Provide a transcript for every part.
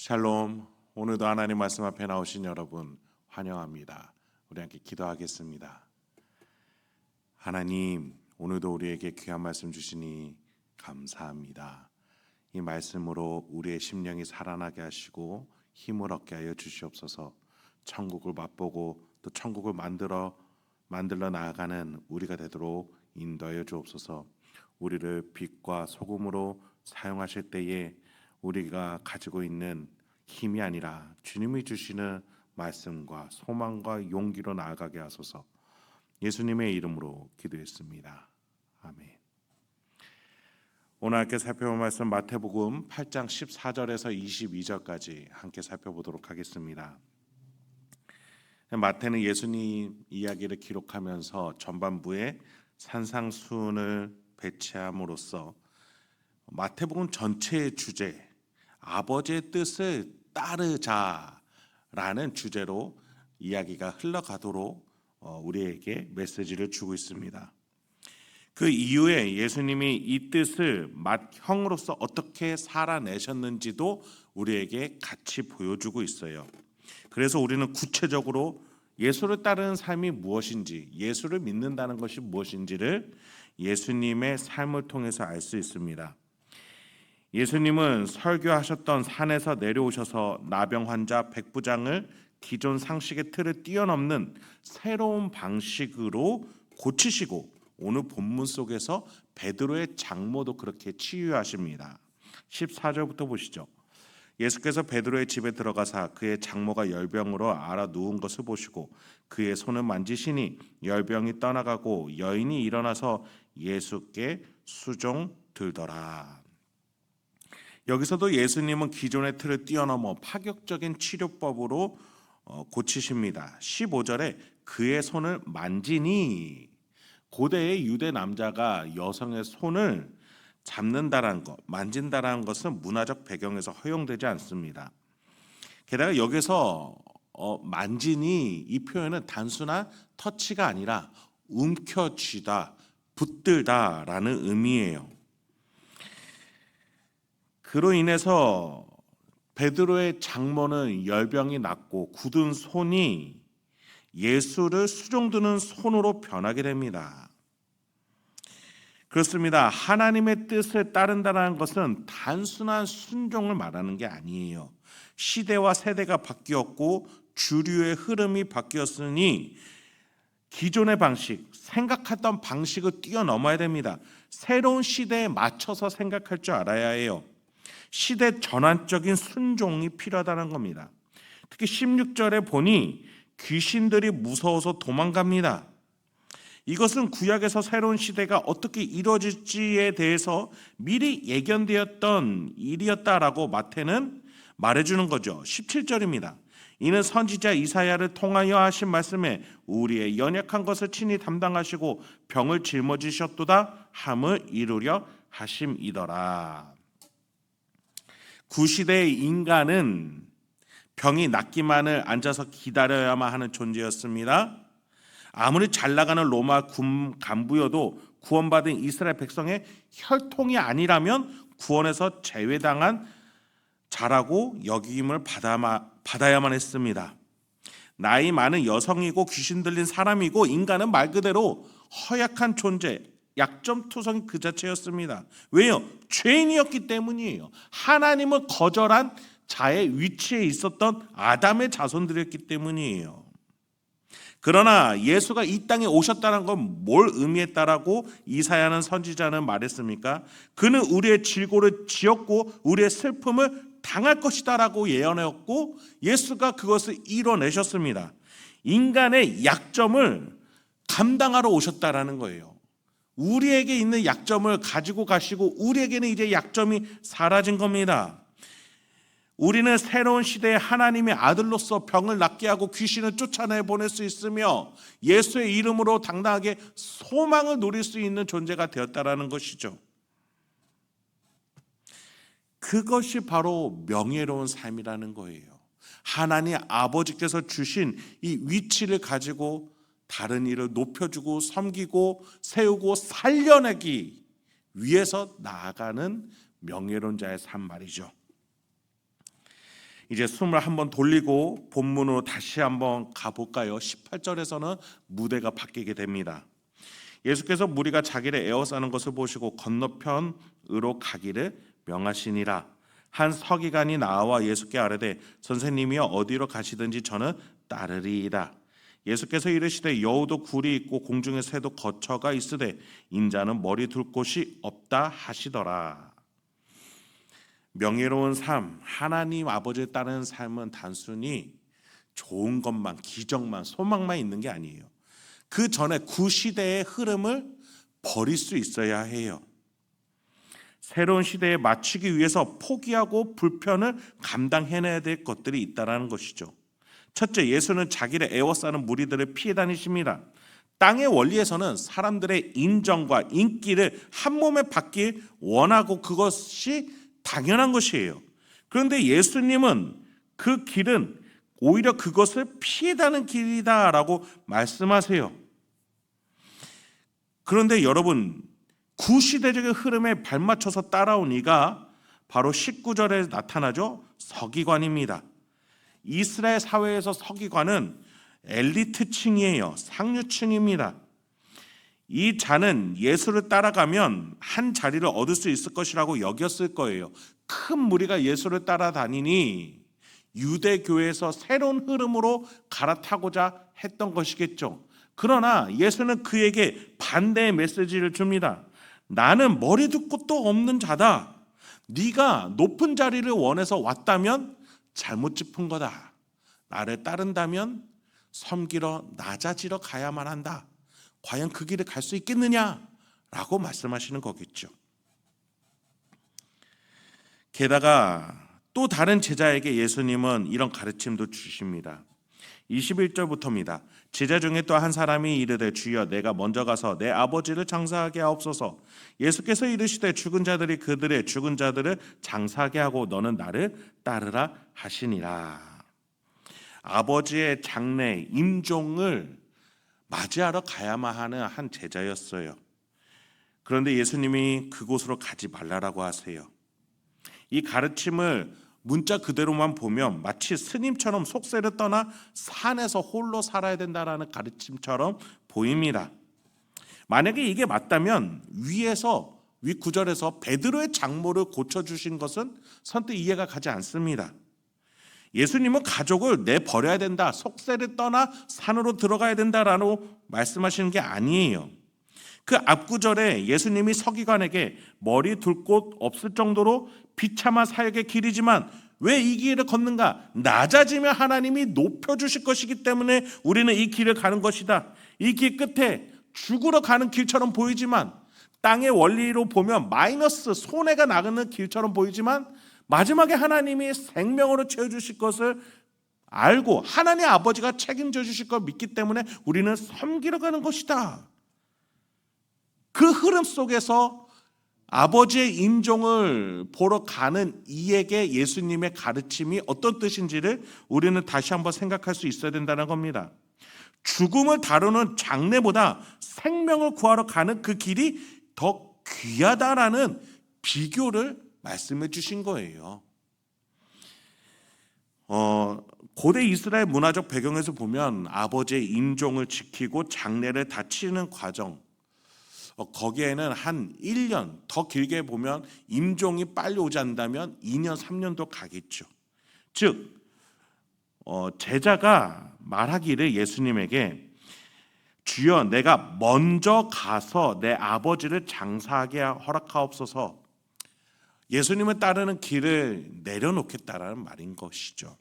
샬롬. 오늘도 하나님 말씀 앞에 나오신 여러분 환영합니다. 우리 함께 기도하겠습니다. 하나님, 오늘도 우리에게 귀한 말씀 주시니 감사합니다. 이 말씀으로 우리의 심령이 살아나게 하시고 힘을 얻게 하여 주시옵소서. 천국을 맛보고 또 천국을 만들어 나아가는 우리가 되도록 인도하여 주옵소서. 우리를 빛과 소금으로 사용하실 때에 우리가 가지고 있는 힘이 아니라 주님이 주시는 말씀과 소망과 용기로 나아가게 하소서. 예수님의 이름으로 기도했습니다. 아멘. 오늘 함께 살펴볼 말씀 마태복음 8장 14절에서 22절까지 함께 살펴보도록 하겠습니다. 마태는 예수님 이야기를 기록하면서 전반부에 산상수훈을 배치함으로써 마태복음 전체의 주제, 아버지의 뜻을 따르자라는 주제로 이야기가 흘러가도록 우리에게 메시지를 주고 있습니다. 그 이후에 예수님이 이 뜻을 맏형으로서 어떻게 살아내셨는지도 우리에게 같이 보여주고 있어요. 그래서 우리는 구체적으로 예수를 따르는 삶이 무엇인지, 예수를 믿는다는 것이 무엇인지를 예수님의 삶을 통해서 알 수 있습니다. 예수님은 설교하셨던 산에서 내려오셔서 나병 환자 백부장을 기존 상식의 틀을 뛰어넘는 새로운 방식으로 고치시고, 오늘 본문 속에서 베드로의 장모도 그렇게 치유하십니다. 14절부터 보시죠. 예수께서 베드로의 집에 들어가사 그의 장모가 열병으로 앓아 누운 것을 보시고 그의 손을 만지시니 열병이 떠나가고 여인이 일어나서 예수께 수종 들더라. 여기서도 예수님은 기존의 틀을 뛰어넘어 파격적인 치료법으로 고치십니다. 15절에 그의 손을 만지니, 고대의 유대 남자가 여성의 손을 잡는다라는 것, 만진다라는 것은 문화적 배경에서 허용되지 않습니다. 게다가 여기서 만지니 이 표현은 단순한 터치가 아니라 움켜쥐다, 붙들다라는 의미예요. 그로 인해서 베드로의 장모는 열병이 낫고 굳은 손이 예수를 수종드는 손으로 변하게 됩니다. 그렇습니다. 하나님의 뜻을 따른다는 것은 단순한 순종을 말하는 게 아니에요. 시대와 세대가 바뀌었고 주류의 흐름이 바뀌었으니 기존의 방식, 생각했던 방식을 뛰어넘어야 됩니다. 새로운 시대에 맞춰서 생각할 줄 알아야 해요. 시대 전환적인 순종이 필요하다는 겁니다. 특히 16절에 보니 귀신들이 무서워서 도망갑니다. 이것은 구약에서 새로운 시대가 어떻게 이루어질지에 대해서 미리 예견되었던 일이었다라고 마태는 말해주는 거죠. 17절입니다. 이는 선지자 이사야를 통하여 하신 말씀에 우리의 연약한 것을 친히 담당하시고 병을 짊어지셨도다 함을 이루려 하심이더라. 구시대의 인간은 병이 낫기만을 앉아서 기다려야만 하는 존재였습니다. 아무리 잘 나가는 로마 간부여도 구원받은 이스라엘 백성의 혈통이 아니라면 구원에서 제외당한 자라고 여김을 받아야만 했습니다. 나이 많은 여성이고 귀신 들린 사람이고 인간은 말 그대로 허약한 존재, 약점투성이 그 자체였습니다. 왜요? 죄인이었기 때문이에요. 하나님을 거절한 자의 위치에 있었던 아담의 자손들이었기 때문이에요. 그러나 예수가 이 땅에 오셨다는 건 뭘 의미했다라고 이사야는 선지자는 말했습니까? 그는 우리의 질고를 지었고 우리의 슬픔을 당할 것이다라고 예언했고 예수가 그것을 이뤄내셨습니다. 인간의 약점을 감당하러 오셨다라는 거예요. 우리에게 있는 약점을 가지고 가시고 우리에게는 이제 약점이 사라진 겁니다. 우리는 새로운 시대에 하나님의 아들로서 병을 낫게 하고 귀신을 쫓아내보낼 수 있으며 예수의 이름으로 당당하게 소망을 누릴 수 있는 존재가 되었다라는 것이죠. 그것이 바로 명예로운 삶이라는 거예요. 하나님 아버지께서 주신 이 위치를 가지고 다른 일을 높여주고 섬기고 세우고 살려내기 위해서 나아가는 명예로운 자의 삶 말이죠. 이제 숨을 한번 돌리고 본문으로 다시 한번 가볼까요? 18절에서는 무대가 바뀌게 됩니다. 예수께서 무리가 자기를 에워싸는 것을 보시고 건너편으로 가기를 명하시니라. 한 서기관이 나와 예수께 아뢰되 선생님이여 어디로 가시든지 저는 따르리이다. 예수께서 이르시되 여우도 굴이 있고 공중의 새도 거처가 있으되 인자는 머리 둘 곳이 없다 하시더라. 명예로운 삶, 하나님 아버지를 따르는 삶은 단순히 좋은 것만, 기적만, 소망만 있는 게 아니에요. 그 전에 구시대의 흐름을 버릴 수 있어야 해요. 새로운 시대에 맞추기 위해서 포기하고 불편을 감당해내야 될 것들이 있다는 것이죠. 첫째, 예수는 자기를 에워싸는 무리들을 피해 다니십니다. 땅의 원리에서는 사람들의 인정과 인기를 한 몸에 받길 원하고 그것이 당연한 것이에요. 그런데 예수님은 그 길은 오히려 그것을 피해가는 길이다라고 말씀하세요. 그런데 여러분, 구시대적인 흐름에 발맞춰서 따라온 이가 바로 19절에 나타나죠. 서기관입니다. 이스라엘 사회에서 서기관은 엘리트층이에요. 상류층입니다. 이 자는 예수를 따라가면 한 자리를 얻을 수 있을 것이라고 여겼을 거예요. 큰 무리가 예수를 따라다니니 유대교회에서 새로운 흐름으로 갈아타고자 했던 것이겠죠. 그러나 예수는 그에게 반대의 메시지를 줍니다. 나는 머리 둘 곳도 없는 자다. 네가 높은 자리를 원해서 왔다면 잘못 짚은 거다. 나를 따른다면 섬기러 낮아지러 가야만 한다. 과연 그 길을 갈 수 있겠느냐라고 말씀하시는 거겠죠. 게다가 또 다른 제자에게 예수님은 이런 가르침도 주십니다. 21절부터입니다. 제자 중에 또 한 사람이 이르되 주여 내가 먼저 가서 내 아버지를 장사하게 하옵소서. 예수께서 이르시되 죽은 자들이 그들의 죽은 자들을 장사하게 하고 너는 나를 따르라 하시니라. 아버지의 장례 임종을 맞이하러 가야만 하는 한 제자였어요. 그런데 예수님이 그곳으로 가지 말라라고 하세요. 이 가르침을 문자 그대로만 보면 마치 스님처럼 속세를 떠나 산에서 홀로 살아야 된다라는 가르침처럼 보입니다. 만약에 이게 맞다면 윗구절에서 베드로의 장모를 고쳐주신 것은 선뜻 이해가 가지 않습니다. 예수님은 가족을 내버려야 된다, 속세를 떠나 산으로 들어가야 된다라고 말씀하시는 게 아니에요. 그 앞구절에 예수님이 서기관에게 머리 둘 곳 없을 정도로 비참한 사역의 길이지만 왜 이 길을 걷는가? 낮아지면 하나님이 높여주실 것이기 때문에 우리는 이 길을 가는 것이다. 이 길 끝에 죽으러 가는 길처럼 보이지만 땅의 원리로 보면 마이너스 손해가 나가는 길처럼 보이지만 마지막에 하나님이 생명으로 채워주실 것을 알고 하나님 아버지가 책임져 주실 걸 믿기 때문에 우리는 섬기러 가는 것이다. 그 흐름 속에서 아버지의 임종을 보러 가는 이에게 예수님의 가르침이 어떤 뜻인지를 우리는 다시 한번 생각할 수 있어야 된다는 겁니다. 죽음을 다루는 장례보다 생명을 구하러 가는 그 길이 더 귀하다라는 비교를 말씀해 주신 거예요. 고대 이스라엘 문화적 배경에서 보면 아버지의 임종을 지키고 장례를 다 치르는 과정, 거기에는 한 1년, 더 길게 보면 임종이 빨리 오지 않는다면 2년, 3년도 가겠죠. 즉 제자가 말하기를 예수님에게 주여 내가 먼저 가서 내 아버지를 장사하게 허락하옵소서. 예수님을 따르는 길을 내려놓겠다라는 말인 것이죠.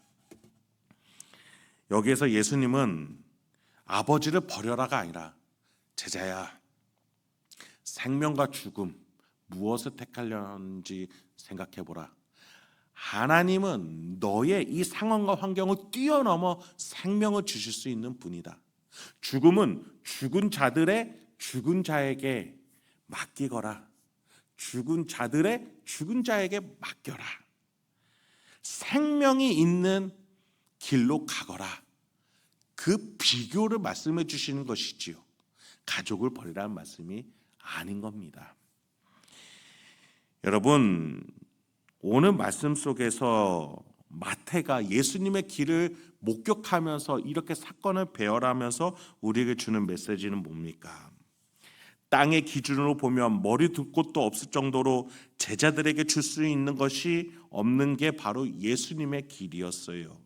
여기에서 예수님은 아버지를 버려라가 아니라 제자야, 생명과 죽음 무엇을 택하려는지 생각해보라. 하나님은 너의 이 상황과 환경을 뛰어넘어 생명을 주실 수 있는 분이다. 죽음은 죽은 자들의 죽은 자에게 맡기거라. 죽은 자들의 죽은 자에게 맡겨라. 생명이 있는 길로 가거라. 그 비교를 말씀해 주시는 것이지요. 가족을 버리라는 말씀이 아닌 겁니다. 여러분, 오늘 말씀 속에서 마태가 예수님의 길을 목격하면서 이렇게 사건을 배열하면서 우리에게 주는 메시지는 뭡니까? 땅의 기준으로 보면 머리 둘 곳도 없을 정도로 제자들에게 줄 수 있는 것이 없는 게 바로 예수님의 길이었어요.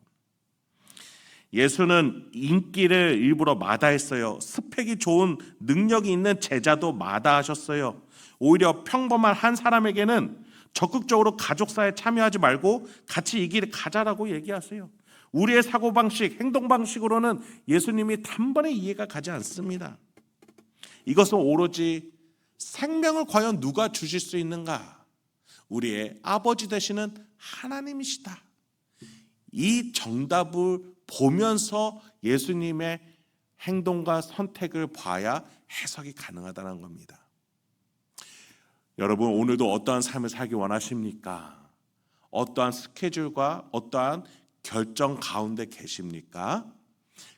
예수는 인기를 일부러 마다했어요. 스펙이 좋은 능력이 있는 제자도 마다하셨어요. 오히려 평범한 한 사람에게는 적극적으로 가족사에 참여하지 말고 같이 이 길을 가자라고 얘기하세요. 우리의 사고방식, 행동방식으로는 예수님이 단번에 이해가 가지 않습니다. 이것은 오로지 생명을 과연 누가 주실 수 있는가? 우리의 아버지 되시는 하나님이시다. 이 정답을 보면서 예수님의 행동과 선택을 봐야 해석이 가능하다는 겁니다. 여러분, 오늘도 어떠한 삶을 살기 원하십니까? 어떠한 스케줄과 어떠한 결정 가운데 계십니까?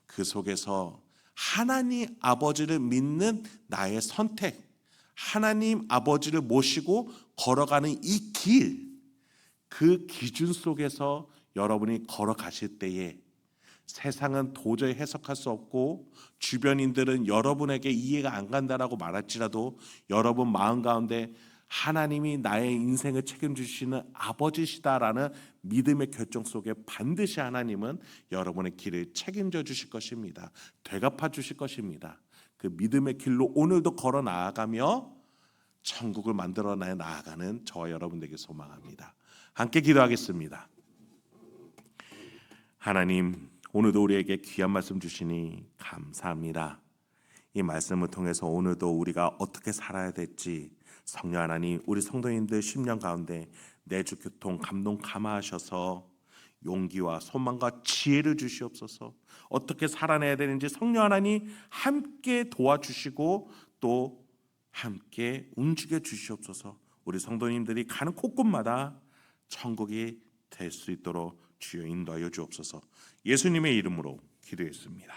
그 속에서 하나님 아버지를 믿는 나의 선택, 하나님 아버지를 모시고 걸어가는 이 길, 그 기준 속에서 여러분이 걸어가실 때에 세상은 도저히 해석할 수 없고 주변인들은 여러분에게 이해가 안 간다라고 말할지라도 여러분 마음 가운데 하나님이 나의 인생을 책임지시는 아버지시다라는 믿음의 결정 속에 반드시 하나님은 여러분의 길을 책임져 주실 것입니다. 되갚아 주실 것입니다. 그 믿음의 길로 오늘도 걸어 나아가며 천국을 만들어 나아가는 저와 여러분 되길 소망합니다. 함께 기도하겠습니다. 하나님, 오늘도 우리에게 귀한 말씀 주시니 감사합니다. 이 말씀을 통해서 오늘도 우리가 어떻게 살아야 될지 성령 하나님, 우리 성도님들 심령 가운데 내주 교통 감동 감화하셔서 용기와 소망과 지혜를 주시옵소서. 어떻게 살아내야 되는지 성령 하나님 함께 도와주시고 또 함께 움직여 주시옵소서. 우리 성도님들이 가는 곳곳마다 천국이 될 수 있도록 주여 인도하여 주옵소서. 예수님의 이름으로 기도했습니다.